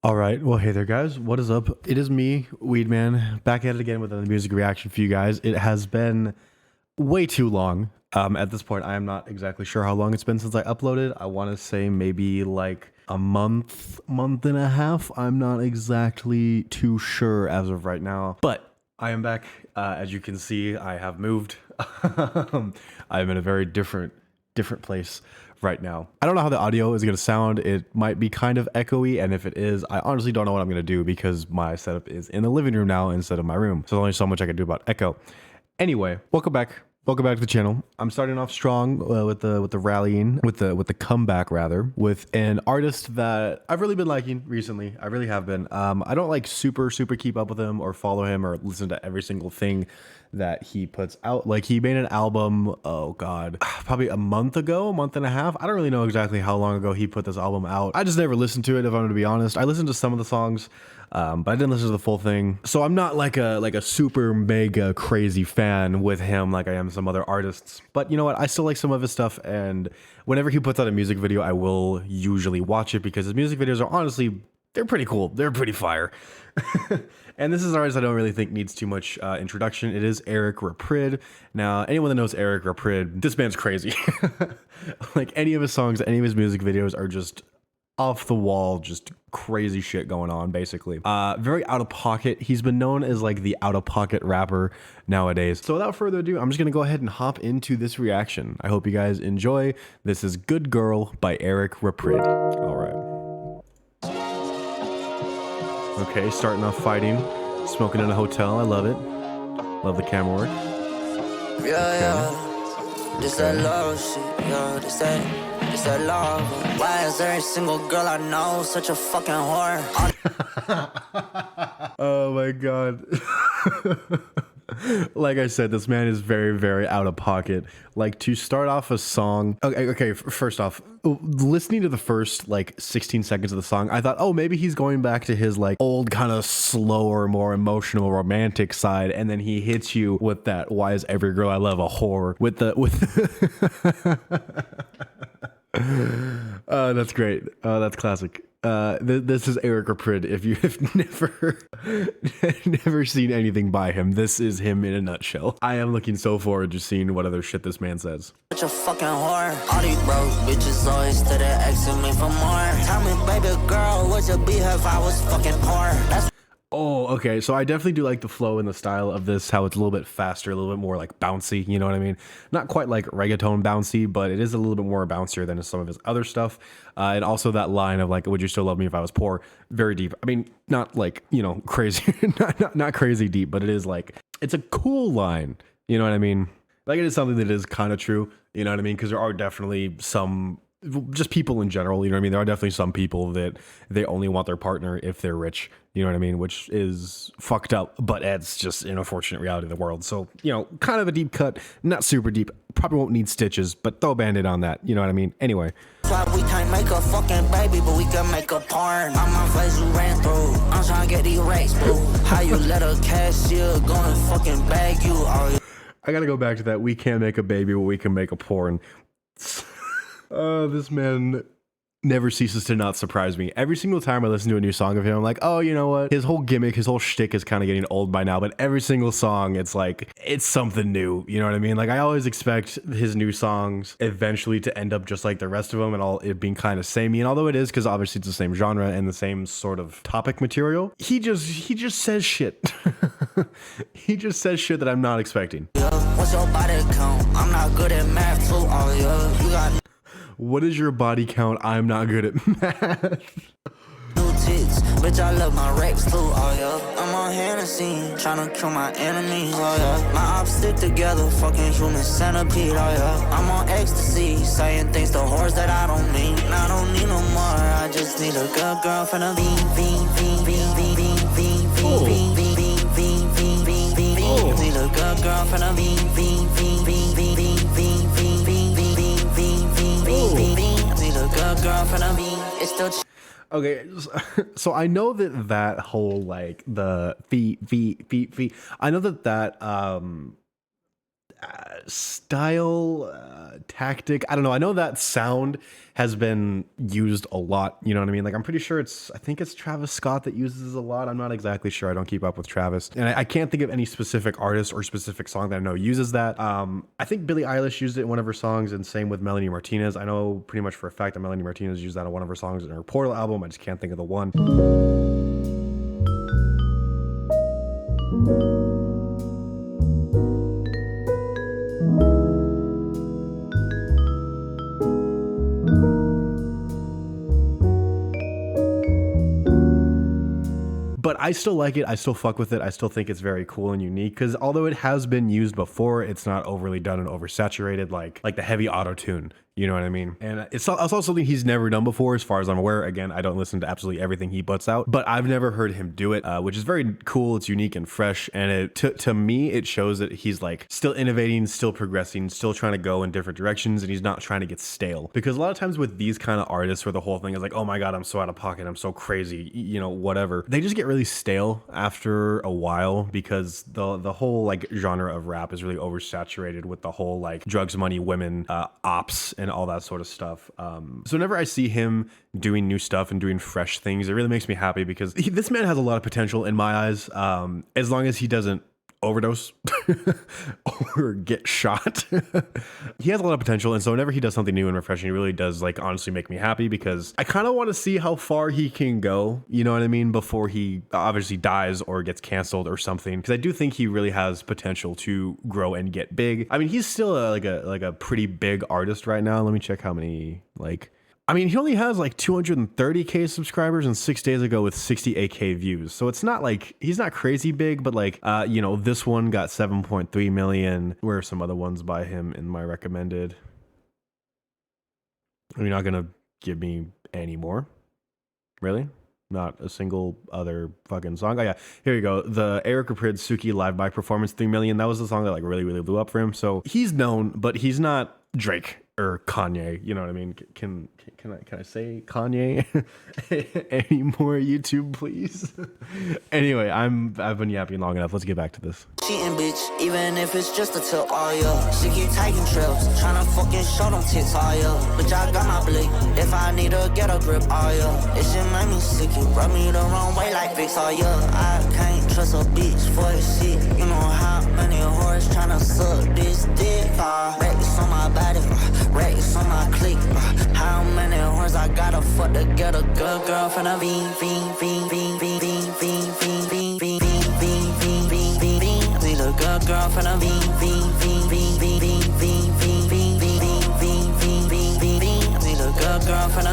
All right. Well, hey there, guys. What is up? It is me, Weedman, back at it again with another music reaction for you guys. It has been way too long. At this point, I am not exactly sure how long it's been since I uploaded. I want to say maybe like a month and a half. I'm not exactly too sure as of right now, but I am back. As you can see, I have moved. I'm in a very different place right now. I don't know how the audio is going to sound. It might be kind of echoey, and if it is, I honestly don't know what I'm going to do because my setup is in the living room now instead of my room. So there's only so much I can do about echo. Anyway, welcome back. Welcome back to the channel. I'm starting off strong with the rallying, with the comeback rather, with an artist that I've really been liking recently. I really have been. I don't like super keep up with him or follow him or listen to every single thing that he puts out. Like he made an album, oh god, probably a month ago, month and a half. I don't really know exactly how long ago he put this album out. I just never listened to it, if I'm gonna be honest. I listened to some of the songs, but I didn't listen to the full thing. So I'm not like a super mega crazy fan with him like I am some other artists. But you know what? I still like some of his stuff, and whenever he puts out a music video, I will usually watch it because his music videos are honestly, they're pretty cool. They're pretty fire. And this is an artist I don't really think needs too much introduction. It is Eric Reprid. Now, anyone that knows Eric Reprid, this man's crazy. Like any of his songs, any of his music videos are just off the wall, just crazy shit going on, basically. Very out of pocket. He's been known as like the out of pocket rapper nowadays. So without further ado, I'm just gonna go ahead and hop into this reaction. I hope you guys enjoy. This is Good Girl by Eric Reprid. All right. Okay, starting off fighting, smoking in a hotel. I love it. Love the camera work. Yeah, this that love shit, yo, this that love. Why is every single girl I know such a fucking whore? Oh my god. Like I said, this man is very out of pocket. Like to start off a song. Okay, first off, listening to the first like 16 seconds of the song, I thought, oh, maybe he's going back to his like old kind of slower, more emotional, romantic side, and then he hits you with that "Why is every girl I love a whore?" That's great. That's classic. This is Eric Reprid. If you have never seen anything by him, this is him in a nutshell. I am looking so forward to seeing what other shit this man says. Such a fucking whore. All these broke bitches always stood there asking me for more. Tell me, baby girl, would you be her if I was fucking poor? That's Oh, okay. So I definitely do like the flow and the style of this, how it's a little bit faster, a little bit more like bouncy, you know what I mean? Not quite like reggaeton bouncy, but it is a little bit more bouncier than some of his other stuff. And also that line of like, would you still love me if I was poor? Very deep. I mean, not like, you know, crazy, not crazy deep, but it is like, it's a cool line. You know what I mean? Like it is something that is kind of true. You know what I mean? Because there are definitely some, just people in general, you know what I mean? There are definitely some people that they only want their partner if they're rich, you know what I mean? Which is fucked up, but it's just an unfortunate reality of the world. So, you know, kind of a deep cut, not super deep, probably won't need stitches, but throw a band-aid on that, you know what I mean? Anyway. why we can't make a fucking baby, but we can make a porn. On my face you ran through, I'm trying to get these racks, boo. How you let a cashier go and fucking bag you? Oh, I gotta go back to that. We can't make a baby, but we can make a porn. This man never ceases to not surprise me. Every single time I listen to a new song of him, I'm like, oh, you know what? His whole gimmick, his whole shtick is kind of getting old by now, but every single song, it's like, it's something new. You know what I mean? Like, I always expect his new songs eventually to end up just like the rest of them and all it being kind of samey. And although it is, because obviously it's the same genre and the same sort of topic material, he just says shit. He just says shit that I'm not expecting. yeah. What's your body count? I'm not good at math, too. Oh, yeah. You got What is your body count? I'm not good at math. new tits, bitch, I love my racks too, oh yeah. I'm on Hennessy, tryna kill my enemies, oh yeah. My ops stick together, fucking human centipede, oh yeah. I'm on ecstasy, saying things to whores that I don't mean. I don't need no more, I just need a good girl from the Need a good girl from the Need a good girl from the It's still Okay, so I know that whole like the feet. I know that style, tactic. I don't know. I know that sound has been used a lot. You know what I mean? Like, I'm pretty sure I think it's Travis Scott that uses it a lot. I'm not exactly sure. I don't keep up with Travis. And I can't think of any specific artist or specific song that I know uses that. I think Billie Eilish used it in one of her songs, and same with Melanie Martinez. I know pretty much for a fact that Melanie Martinez used that on one of her songs in her Portal album. I just can't think of the one. But I still like it. I still fuck with it. I still think it's very cool and unique because although it has been used before, it's not overly done and oversaturated like the heavy auto tune. You know what I mean? And it's also something he's never done before, as far as I'm aware. Again, I don't listen to absolutely everything he puts out, but I've never heard him do it, which is very cool. It's unique and fresh, and to me, it shows that he's like still innovating, still progressing, still trying to go in different directions, and he's not trying to get stale. Because a lot of times with these kind of artists, where the whole thing is like, oh my god, I'm so out of pocket, I'm so crazy, you know, whatever. They just get really stale after a while because the whole like genre of rap is really oversaturated with the whole like drugs, money, women, ops, and all that sort of stuff. So whenever I see him doing new stuff and doing fresh things, it really makes me happy because this man has a lot of potential in my eyes, as long as he doesn't overdose or get shot. He has a lot of potential, and so whenever he does something new and refreshing, it really does like honestly make me happy because I kind of want to see how far he can go, you know what I mean, before he obviously dies or gets canceled or something, because I do think he really has potential to grow and get big. I mean, he's still like a pretty big artist right now. Let me check how many, like, I mean, he only has like 230K subscribers, and 6 days ago with 68K views. So it's not like he's not crazy big, but like, you know, this one got 7.3 million. Where are some other ones by him in my recommended? Are you not going to give me any more? Really? Not a single other fucking song. Oh yeah, here you go. The Eric Reprid Suki live mic performance, 3 million. That was the song that like really blew up for him. So he's known, but he's not Drake or Kanye. You know what I mean? Can I say Kanye anymore? YouTube, please. Anyway, I've been yapping long enough. Let's get back to this. Cheating bitch, even if it's just a tip, oh yeah. She keep taking trips, tryna fucking show them tits, oh yeah. Bitch, I got my blick, if I need to get a grip, oh yeah. This shit make me sick, you rub me the wrong way like Vicks, oh yeah. I can't trust a bitch for a shit. You know how many whores tryna suck this dick, racks on my body, racks on my click, how many whores I gotta fuck to get a good girl from the V. The good girl from the the good girl from the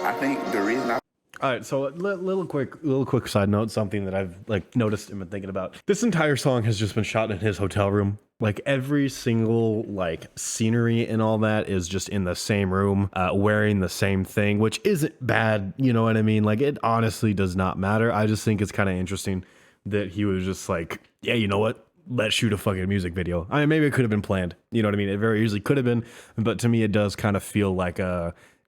I think the reason All right, so little quick side note, something that I've like noticed and been thinking about. This entire song has just been shot in his hotel room. Like every single like scenery and all that is just in the same room, wearing the same thing, which isn't bad. You know what I mean? Like it honestly does not matter. I just think it's kind of interesting that he was just like, yeah, you know what? Let's shoot a fucking music video. I mean, maybe it could have been planned. You know what I mean? It very easily could have been, but to me, it does kind of feel like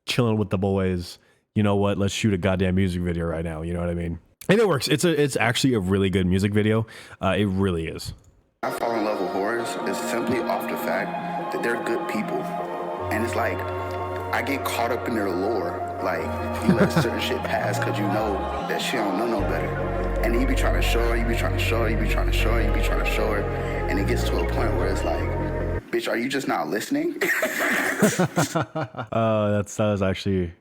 chilling with the boys. You know what? Let's shoot a goddamn music video right now. You know what I mean? And it works. It's actually a really good music video. It really is. I fall in love with whores is simply off the fact that they're good people. And it's like, I get caught up in their lore. Like, you let certain shit pass because you know that she don't know no better. And you be trying to show her, you be trying to show her, you be trying to show her, you be trying to show her. And it gets to a point where it's like, bitch, are you just not listening? That was actually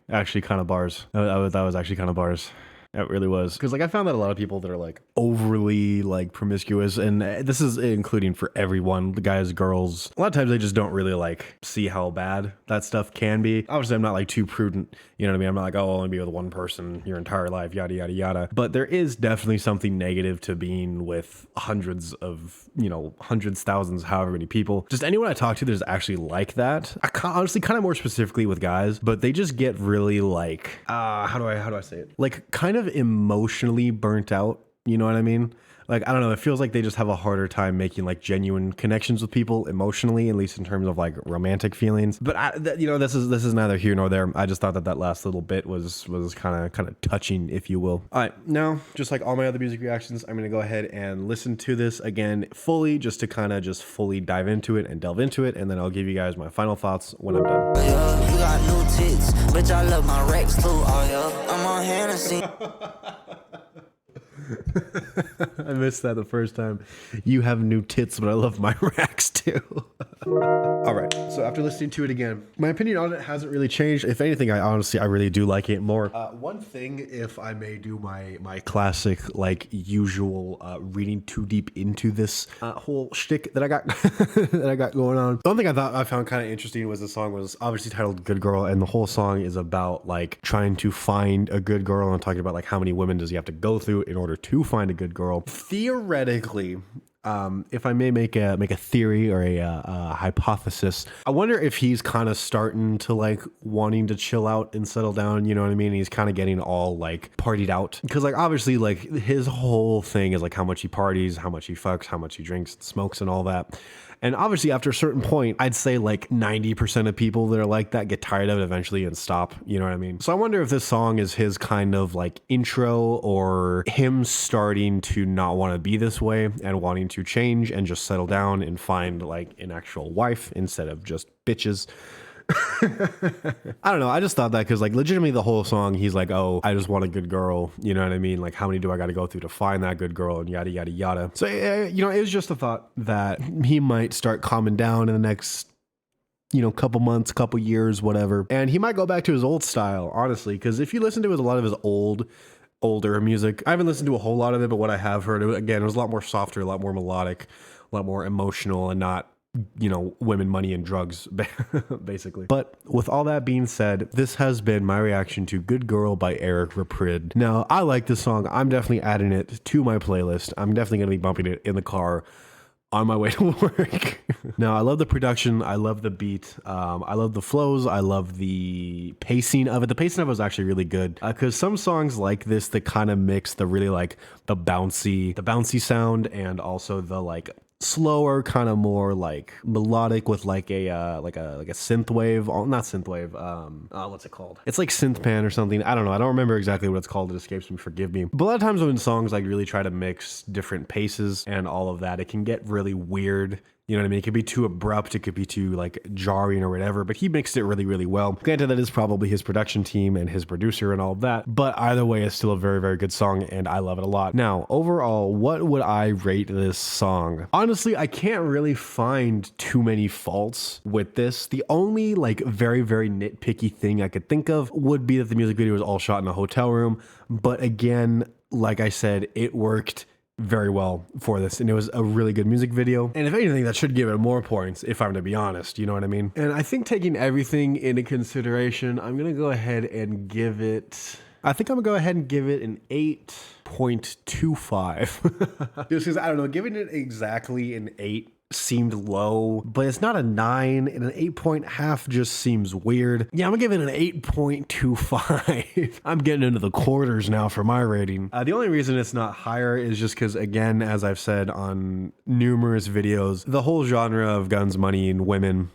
kind of bars. That was actually kind of bars. It really was. Because like I found that a lot of people that are like overly like promiscuous, and this is including for everyone, the guys, girls, a lot of times they just don't really like see how bad that stuff can be. Obviously I'm not like too prudent, you know what I mean? I'm not like, oh, I'll only be with one person your entire life, yada yada yada. But there is definitely something negative to being with hundreds, thousands, however many people. Just anyone I talk to that's actually like that. Honestly, kind of more specifically with guys, but they just get really like how do I say it? Like kind of emotionally burnt out You know what I mean? Like, I don't know. It feels like they just have a harder time making like genuine connections with people emotionally, at least in terms of like romantic feelings. But this is neither here nor there. I just thought that last little bit was kind of touching, if you will. All right, now just like all my other music reactions, I'm gonna go ahead and listen to this again fully, just to kind of just fully dive into it and delve into it, and then I'll give you guys my final thoughts when I'm done. Yeah, you got new tits, bitch, I love my Rex too, oh yeah. I'm on Hennessy. I missed that the first time. You have new tits, but I love my racks too. All right, so after listening to it again, my opinion on it hasn't really changed. If anything, I really do like it more. One thing, if I may do my classic, like usual, reading too deep into this whole shtick that I got that I got going on. The one thing I found kind of interesting was the song was obviously titled "Good Girl," and the whole song is about like trying to find a good girl and talking about like how many women does he have to go through in order to find a good girl. Theoretically, if I may make a theory or a hypothesis, I wonder if he's kind of starting to like wanting to chill out and settle down. You know what I mean? He's kind of getting all like partied out, because like obviously like his whole thing is like how much he parties, how much he fucks, how much he drinks, smokes, and all that. And obviously after a certain point, I'd say like 90% of people that are like that get tired of it eventually and stop. You know what I mean? So I wonder if this song is his kind of like intro, or him starting to not want to be this way and wanting to change and just settle down and find like an actual wife instead of just bitches. I don't know. I just thought that because like legitimately the whole song, he's like, oh, I just want a good girl. You know what I mean? Like, how many do I got to go through to find that good girl, and yada, yada, yada. So, you know, it was just a thought that he might start calming down in the next, you know, couple months, couple years, whatever. And he might go back to his old style, honestly, because if you listen to a lot of his older music, I haven't listened to a whole lot of it, but what I have heard, again, it was a lot more softer, a lot more melodic, a lot more emotional, and not, you know, women, money, and drugs, basically. But with all that being said, this has been my reaction to Good Girl by Eric Reprid. Now, I like this song. I'm definitely adding it to my playlist. I'm definitely going to be bumping it in the car on my way to work. Now, I love the production. I love the beat. I love the flows. I love the pacing of it. The pacing of it was actually really good, because some songs like this that kind of mix the really like the bouncy sound, and also the like slower, kind of more like melodic with like a synth wave, not synth wave, what's it called? It's like synth pan or something. I don't know. I don't remember exactly what it's called. It escapes me. Forgive me. But a lot of times when songs like really try to mix different paces and all of that, it can get really weird. You know what I mean? It could be too abrupt. It could be too like jarring or whatever, but he mixed it really, really well. Granted, that is probably his production team and his producer and all of that, but either way, it's still a very, very good song, and I love it a lot. Now, overall, what would I rate this song? Honestly, I can't really find too many faults with this. The only like very, very nitpicky thing I could think of would be that the music video was all shot in a hotel room. But again, like I said, it worked very well for this, and it was a really good music video. And if anything, that should give it more points, if I'm to be honest. You know what I mean? And I think taking everything into consideration, I'm gonna go ahead and give it, I think I'm gonna go ahead and give it an 8.25. Just because, I don't know, giving it exactly an 8 seemed low, but it's not a 9, and an 8.5 just seems weird. Yeah, I'm gonna give it an 8.25. I'm getting into the quarters now for my rating. The only reason it's not higher is just because, again, as I've said on numerous videos, the whole genre of guns, money, and women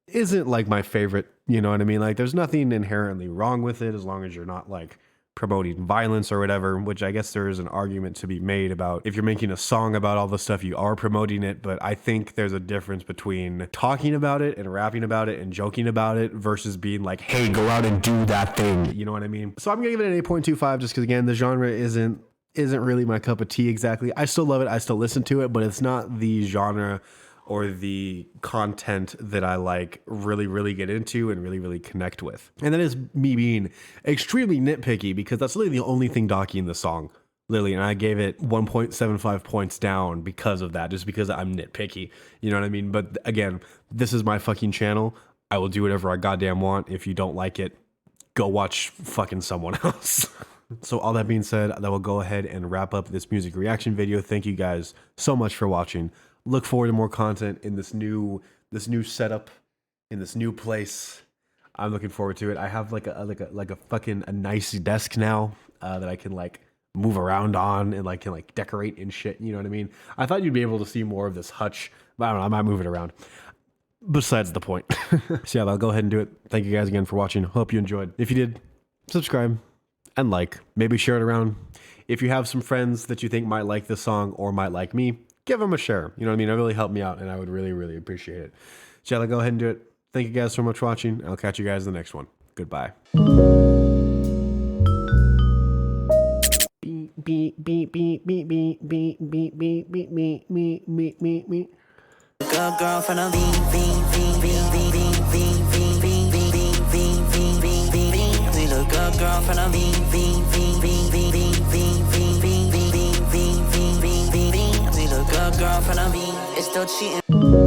isn't like my favorite. You know what I mean? Like, there's nothing inherently wrong with it as long as you're not like promoting violence or whatever, which I guess there is an argument to be made about if you're making a song about all the stuff, you are promoting it. But I think there's a difference between talking about it and rapping about it and joking about it versus being like, hey, go out and do that thing. You know what I mean? So I'm gonna give it an 8.25 just because, again, the genre isn't really my cup of tea exactly. I still love it. I still listen to it, but it's not the genre or the content that I like really, really get into and really, really connect with. And that is me being extremely nitpicky, because that's literally the only thing docking the song. Literally, and I gave it 1.75 points down because of that, just because I'm nitpicky. You know what I mean? But again, this is my fucking channel. I will do whatever I goddamn want. If you don't like it, go watch fucking someone else. So all that being said, that will go ahead and wrap up this music reaction video. Thank you guys so much for watching. Look forward to more content in this new setup, in this new place. I'm looking forward to it. I have like a fucking nice desk now that I can like move around on and like can like decorate and shit. You know what I mean? I thought you'd be able to see more of this hutch, but I don't know. I might move it around. Besides the point. So yeah, I'll go ahead and do it. Thank you guys again for watching. Hope you enjoyed. If you did, subscribe and like. Maybe share it around. If you have some friends that you think might like this song or might like me, give them a share. You know what I mean? It really helped me out, and I would really, really appreciate it. So yeah, I'll go ahead and do it. Thank you guys so much for watching. I'll catch you guys in the next one. Goodbye. Beep, beep, beep, beep, beep, beep, beep, beep, beep, beep, beep, beep, beep, beep, beep. Good girl from the we look good girl from the we look good girl from the it's still cheating.